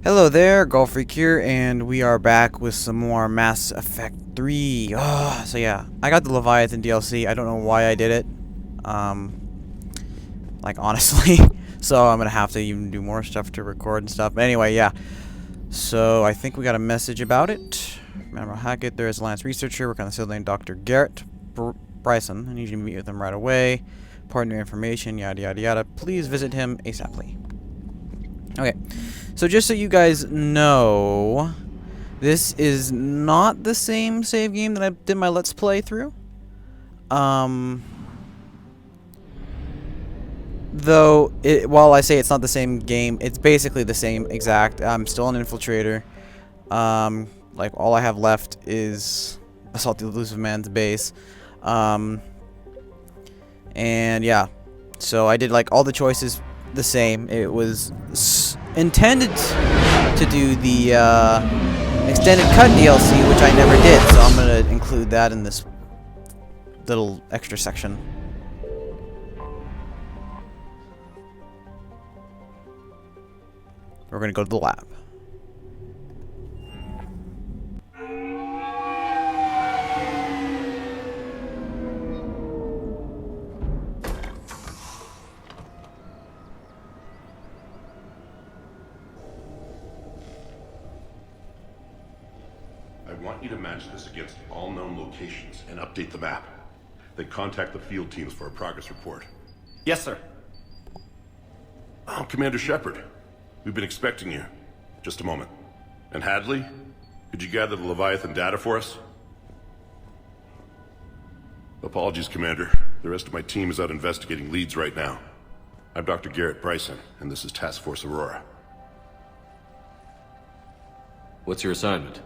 Hello there, Golf Freak here, and we are back with some more Mass Effect 3. So yeah, I got the Leviathan DLC. I don't know why I did it. Like honestly. So I'm gonna have to even do more stuff to record and stuff. But anyway, yeah. So I think we got a message about it. Remember Hackett, there is a Lance researcher working on the facility named Dr. Garrett Bryson. I need you to meet with him right away. Pardon your information, yada yada yada. Please visit him ASAPly. Okay, so just so you guys know, this is not the same save game that I did my Let's Play through. Though, while I say it's not the same game, it's basically the same exact. I'm still an Infiltrator. Like, all I have left is Assault the Elusive Man's base. And yeah, so I did, like, all the choices the same. It was intended to do the extended cut DLC, which I never did, so I'm going to include that in this little extra section. We're going to go to the lab. I want you to match this against all known locations and update the map. Then contact the field teams for a progress report. Yes, sir. Oh, Commander Shepard. We've been expecting you. Just a moment. And Hadley? Could you gather the Leviathan data for us? Apologies, Commander. The rest of my team is out investigating leads right now. I'm Dr. Garrett Bryson, and this is Task Force Aurora. What's your assignment?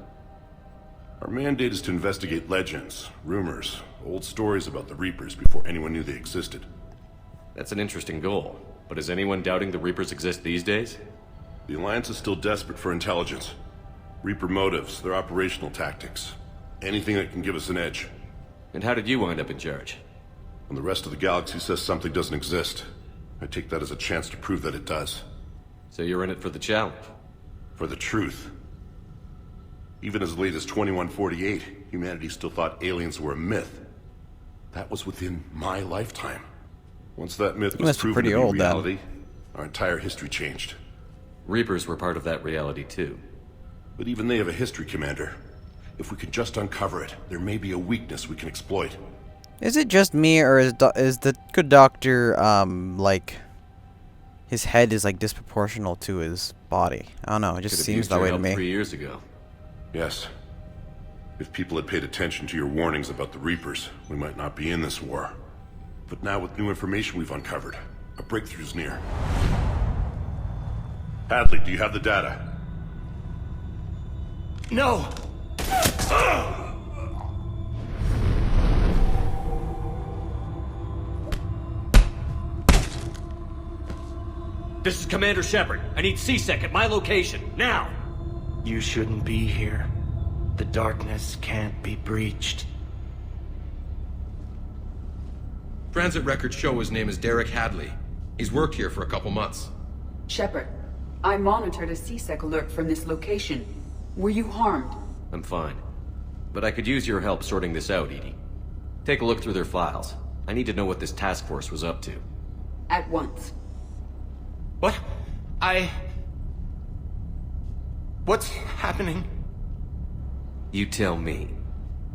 Our mandate is to investigate legends, rumors, old stories about the Reapers before anyone knew they existed. That's an interesting goal. But is anyone doubting the Reapers exist these days? The Alliance is still desperate for intelligence. Reaper motives, their operational tactics. Anything that can give us an edge. And how did you wind up in charge? When the rest of the galaxy says something doesn't exist, I take that as a chance to prove that it does. So you're in it for the challenge? For the truth. Even as late as 2148, humanity still thought aliens were a myth. That was within my lifetime. Once that myth was proven to be reality, our entire history changed. Reapers were part of that reality too. But even they have a history, Commander. If we can just uncover it, there may be a weakness we can exploit. Is it just me, or is the good doctor, like, his head is, like, disproportional to his body? I don't know, it just seems that way to me. 3 years ago. Yes. If people had paid attention to your warnings about the Reapers, we might not be in this war. But now with new information we've uncovered, a breakthrough's near. Hadley, do you have the data? No! This is Commander Shepard. I need C-Sec at my location, now! You shouldn't be here. The darkness can't be breached. Transit records show his name is Derek Hadley. He's worked here for a couple months. Shepard, I monitored a C-Sec alert from this location. Were you harmed? I'm fine. But I could use your help sorting this out, Edie. Take a look through their files. I need to know what this task force was up to. At once. What? What's happening? You tell me.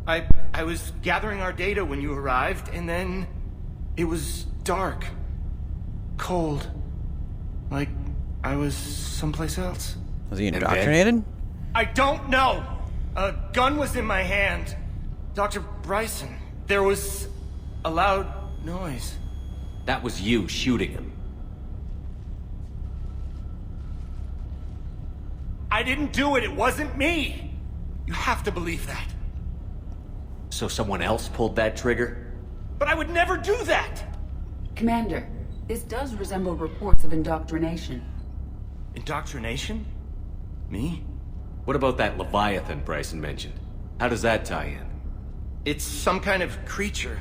I was gathering our data when you arrived, and then it was dark. Cold. Like I was someplace else. Was he indoctrinated? I don't know! A gun was in my hand. Dr. Bryson. There was a loud noise. That was you shooting him. I didn't do it. It wasn't me. You have to believe that. So someone else pulled that trigger? But I would never do that! Commander, this does resemble reports of indoctrination. Indoctrination? Me? What about that Leviathan Bryson mentioned? How does that tie in? It's some kind of creature.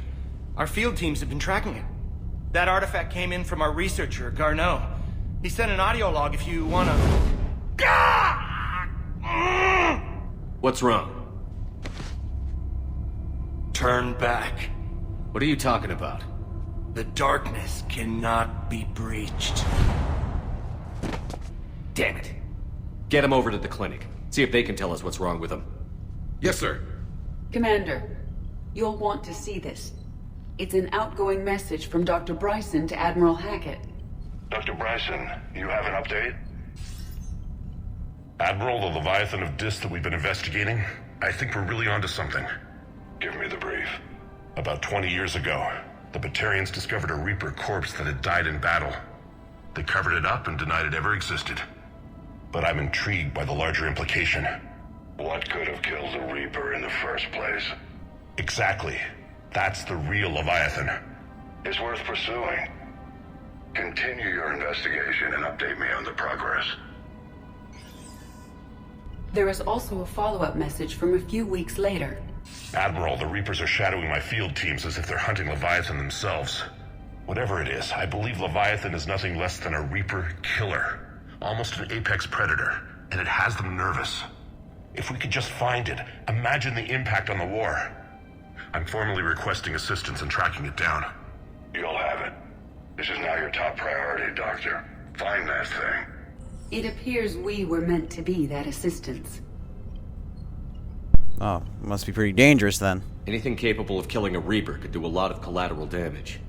Our field teams have been tracking it. That artifact came in from our researcher, Garneau. He sent an audio log if you wanna... Gah! What's wrong? Turn back. What are you talking about? The darkness cannot be breached. Damn it. Get him over to the clinic. See if they can tell us what's wrong with him. Yes, sir. Commander, you'll want to see this. It's an outgoing message from Dr. Bryson to Admiral Hackett. Dr. Bryson, you have an update? Admiral, the Leviathan of Dis that we've been investigating, I think we're really onto something. Give me the brief. About 20 years ago, the Batarians discovered a Reaper corpse that had died in battle. They covered it up and denied it ever existed. But I'm intrigued by the larger implication. What could have killed the Reaper in the first place? Exactly. That's the real Leviathan. It's worth pursuing. Continue your investigation and update me on the progress. There is also a follow-up message from a few weeks later. Admiral, the Reapers are shadowing my field teams as if they're hunting Leviathan themselves. Whatever it is, I believe Leviathan is nothing less than a Reaper killer. Almost an apex predator, and it has them nervous. If we could just find it, imagine the impact on the war. I'm formally requesting assistance in tracking it down. You'll have it. This is now your top priority, Doctor. Find that thing. It appears we were meant to be that assistance. Oh, must be pretty dangerous then. Anything capable of killing a Reaper could do a lot of collateral damage.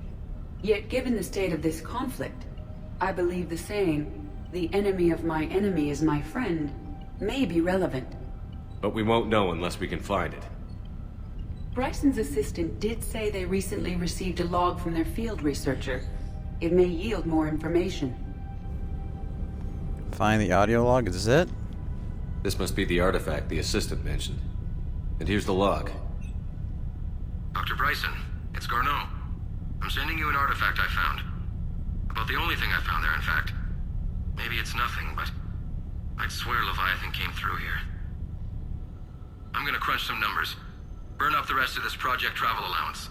Yet given the state of this conflict, I believe the saying, "The enemy of my enemy is my friend," may be relevant. But we won't know unless we can find it. Bryson's assistant did say they recently received a log from their field researcher. It may yield more information. Find the audio log, is this it? This must be the artifact the assistant mentioned. And here's the log. Dr. Bryson, it's Garneau. I'm sending you an artifact I found. About the only thing I found there, in fact. Maybe it's nothing, but I'd swear Leviathan came through here. I'm gonna crunch some numbers. Burn up the rest of this project travel allowance.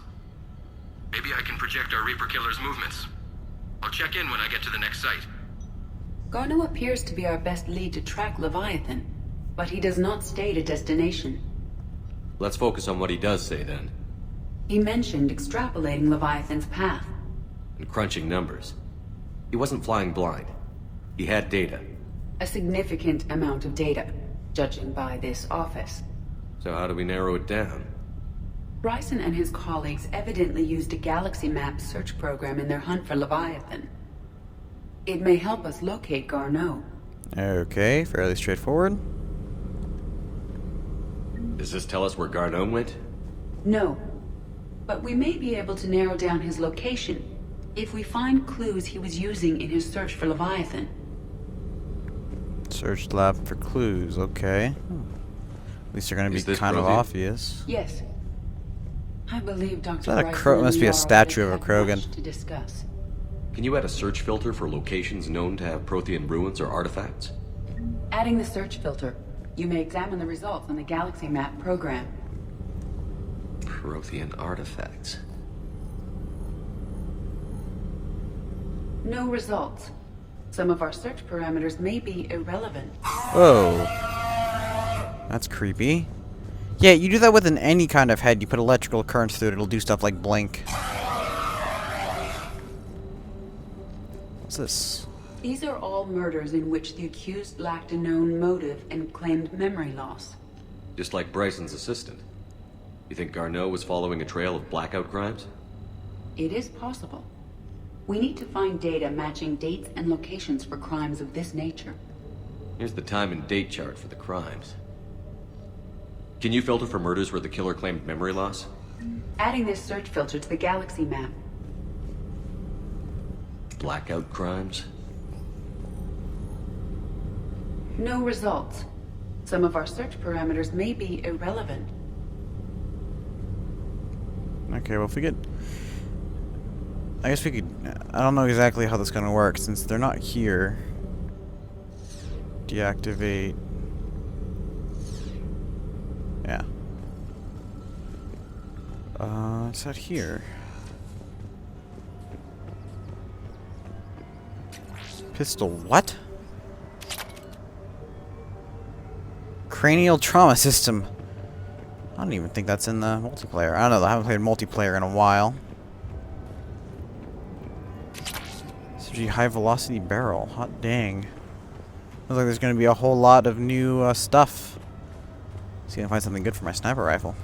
Maybe I can project our Reaper killer's movements. I'll check in when I get to the next site. Garneau appears to be our best lead to track Leviathan, but he does not state a destination. Let's focus on what he does say then. He mentioned extrapolating Leviathan's path. And crunching numbers. He wasn't flying blind. He had data. A significant amount of data, judging by this office. So how do we narrow it down? Bryson and his colleagues evidently used a galaxy map search program in their hunt for Leviathan. It may help us locate Garneau. Okay, fairly straightforward. Does this tell us where Garneau went? No, but we may be able to narrow down his location if we find clues he was using in his search for Leviathan. Search lab for clues, okay. At least they're going to Is be this kind of Krogan? obvious. Yes. I believe Dr. Is that a Bryson Kro- and must be a Yara statue of a have Krogan. much to discuss. Can you add a search filter for locations known to have Prothean ruins or artifacts? Adding the search filter, you may examine the results on the galaxy map program. Prothean artifacts. No results. Some of our search parameters may be irrelevant. Whoa. That's creepy. Yeah, you do that with any kind of head. You put electrical currents through it, it'll do stuff like blink. What's this? These are all murders in which the accused lacked a known motive and claimed memory loss. Just like Bryson's assistant. You think Garneau was following a trail of blackout crimes? It is possible. We need to find data matching dates and locations for crimes of this nature. Here's the time and date chart for the crimes. Can you filter for murders where the killer claimed memory loss? Adding this search filter to the galaxy map. Blackout crimes? No results. Some of our search parameters may be irrelevant. Okay, well if we could... I guess we could... I don't know exactly how this is going to work since they're not here. Deactivate... Yeah. It's out here. Pistol, what? Cranial trauma system. I don't even think that's in the multiplayer. I don't know. I haven't played multiplayer in a while. SG high velocity barrel. Hot dang. Looks like there's going to be a whole lot of new stuff. See if I can find something good for my sniper rifle.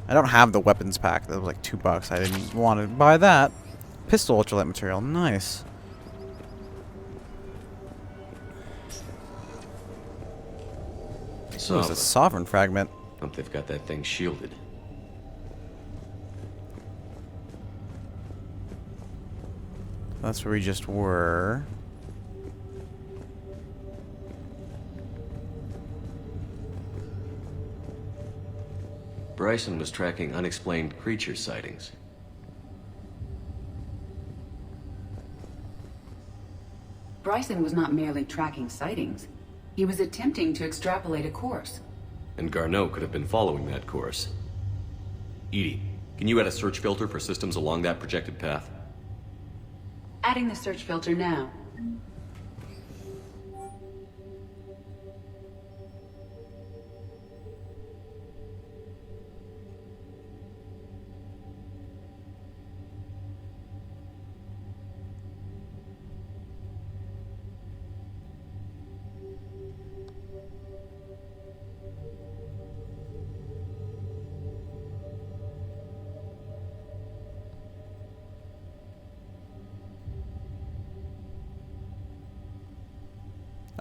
I don't have the weapons pack. That was like $2. I didn't want to buy that. Pistol ultralight material. Nice. So it's a sovereign fragment. Hope they've got that thing shielded. That's where we just were. Bryson was tracking unexplained creature sightings. Bryson was not merely tracking sightings. He was attempting to extrapolate a course. And Garneau could have been following that course. EDI, can you add a search filter for systems along that projected path? Adding the search filter now.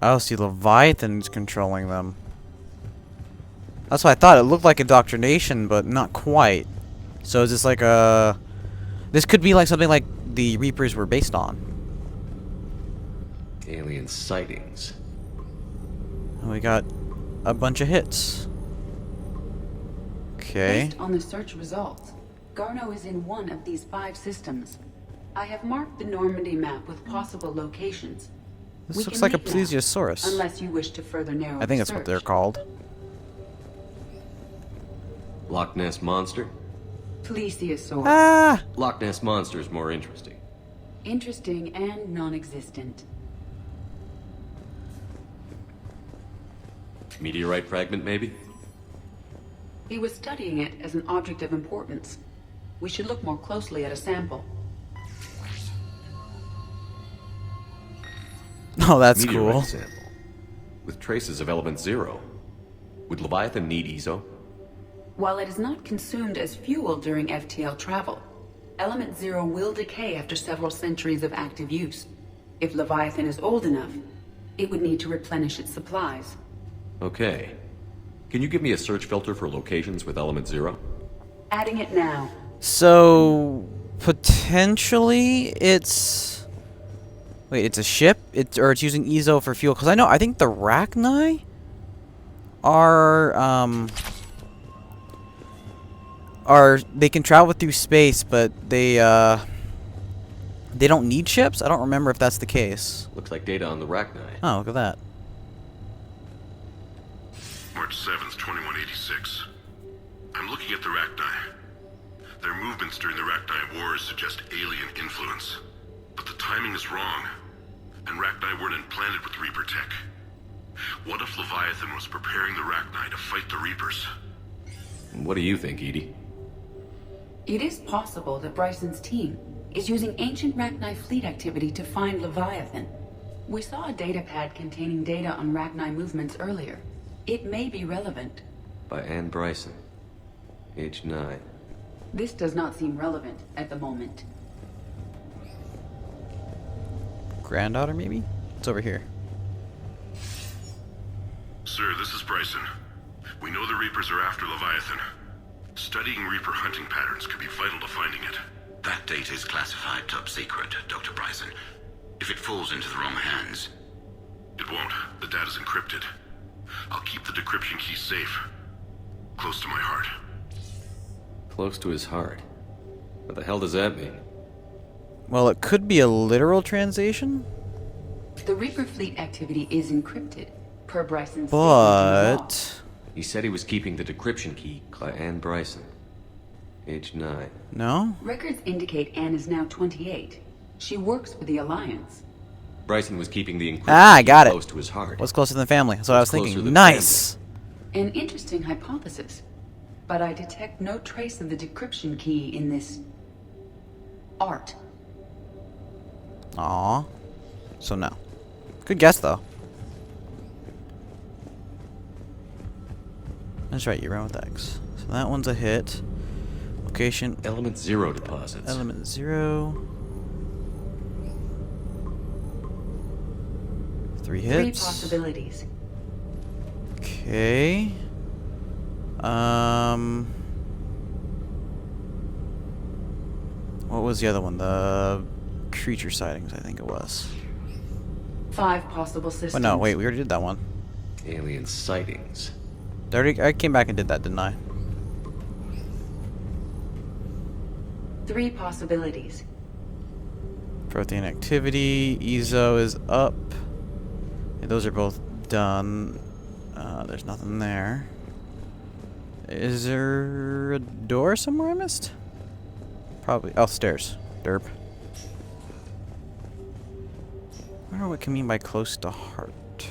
Oh, see, Leviathan's controlling them. That's what I thought. It looked like indoctrination, but not quite. So is this like a... This could be like something like the Reapers were based on. Alien sightings. And we got a bunch of hits. Okay. Based on the search results, Garneau is in one of these 5 systems. I have marked the Normandy map with possible locations. This looks like a plesiosaurus. Unless you wish to further narrow I think the that's what search. they're called. Loch Ness Monster? Plesiosaurus. Ah! Loch Ness Monster is more interesting. Interesting and non-existent. Meteorite fragment, maybe? He was studying it as an object of importance. We should look more closely at a sample. Oh, that's Meteorite cool. sample. With traces of element 0. Would Leviathan need ESO? While it is not consumed as fuel during FTL travel, element 0 will decay after several centuries of active use. If Leviathan is old enough, it would need to replenish its supplies. Okay. Can you give me a search filter for locations with element 0? Adding it now. So, potentially, it's... Wait, it's a ship? Or it's using ESO for fuel? Because I think the Rachni they can travel through space, but they don't need ships? I don't remember if that's the case. Looks like data on the Rachni. Oh, look at that. March 7th, 2186. I'm looking at the Rachni. Their movements during the Rachni Wars suggest alien influence. But the timing is wrong, and Rachni weren't implanted with Reaper tech. What if Leviathan was preparing the Rachni to fight the Reapers? What do you think, EDI? It is possible that Bryson's team is using ancient Rachni fleet activity to find Leviathan. We saw a data pad containing data on Rachni movements earlier. It may be relevant. By Anne Bryson. Age 9. This does not seem relevant at the moment. Granddaughter, maybe? It's over here. Sir, this is Bryson. We know the Reapers are after Leviathan. Studying Reaper hunting patterns could be vital to finding it. That data is classified top secret, Dr. Bryson. If it falls into the wrong hands... It won't. The data's encrypted. I'll keep the decryption key safe. Close to my heart. Close to his heart. What the hell does that mean? Well, it could be a literal translation, The Reaper fleet activity is encrypted, per Bryson's statement in the law. but... He said he was keeping the decryption key by Anne Bryson. Age 9. No? Records indicate Anne is now 28. She works for the Alliance. Bryson was keeping the encryption I got key it. close to his heart. What's closer than family? That's what I was What's closer thinking. than Nice. An interesting hypothesis, but I detect no trace of the decryption key in this art. Aw. So no. Good guess though. That's right, you ran with X. So that one's a hit. Location. Element 0 deposits. Element 0. 3 hits. 3 possibilities. Okay. What was the other one? The creature sightings, I think it was. 5 possible systems. Oh no, wait, we already did that one. Alien sightings. I came back and did that, didn't I? 3 possibilities. Protein activity. EZO is up. Yeah, those are both done. There's nothing there. Is there a door somewhere I missed? Probably. Oh, stairs. Derp. I wonder what it can mean by close to heart.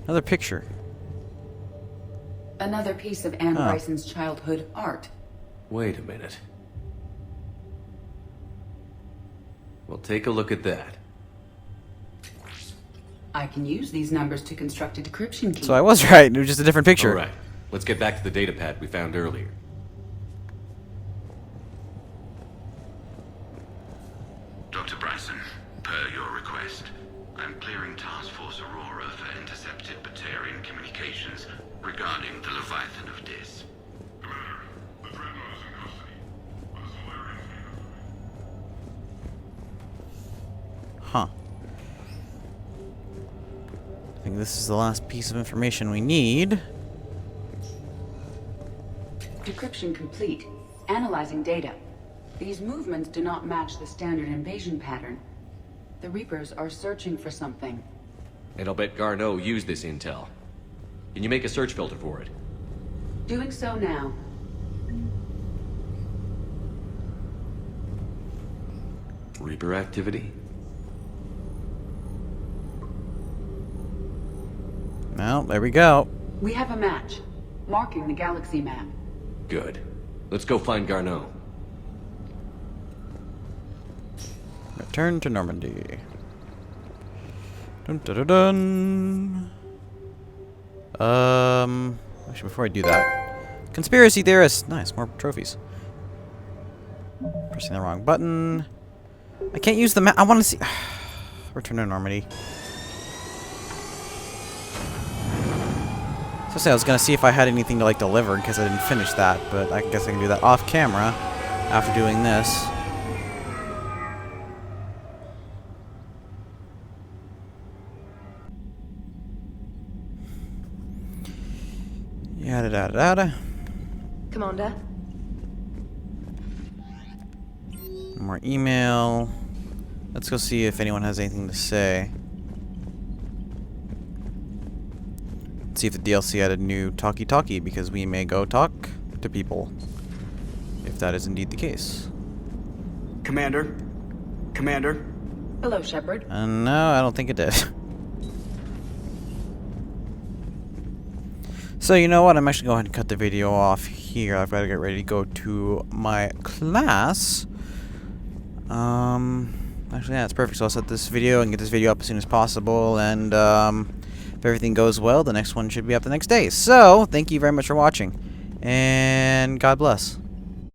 Another picture. Another piece of Anne Bryson's childhood art. Wait a minute. Well, take a look at that. I can use these numbers to construct a decryption key. So I was right. It was just a different picture. All right. Let's get back to the data pad we found earlier. Dr. Bryson, per your request, I'm clearing Task Force Aurora for intercepted Batarian communications regarding the Leviathan of Dis. Commander, the Dreadnought is in custody. What is Valerian's need of it? Huh. I think this is the last piece of information we need. Decryption complete. Analyzing data. These movements do not match the standard invasion pattern. The Reapers are searching for something. And I'll bet Garneau used this intel. Can you make a search filter for it? Doing so now. Reaper activity? Well, there we go. We have a match. Marking the galaxy map. Good. Let's go find Garneau. Return to Normandy. Dun dun dun dun. Actually, before I do that, conspiracy theorists. Nice, more trophies. Pressing the wrong button. I can't use the map. I want to see. Return to Normandy. So I was gonna see if I had anything to like deliver because I didn't finish that, but I guess I can do that off camera after doing this. Yada da da da. Commander? More email. Let's go see if anyone has anything to say. See if the DLC added new talkie-talkie, because we may go talk to people. If that is indeed the case. Commander? Commander? Hello, Shepard. No, I don't think it did. So, you know what? I'm actually going to cut the video off here. I've got to get ready to go to my class. Actually, yeah, it's perfect. So I'll set this video and get this video up as soon as possible. And, if everything goes well, the next one should be up the next day. So, thank you very much for watching. And God bless.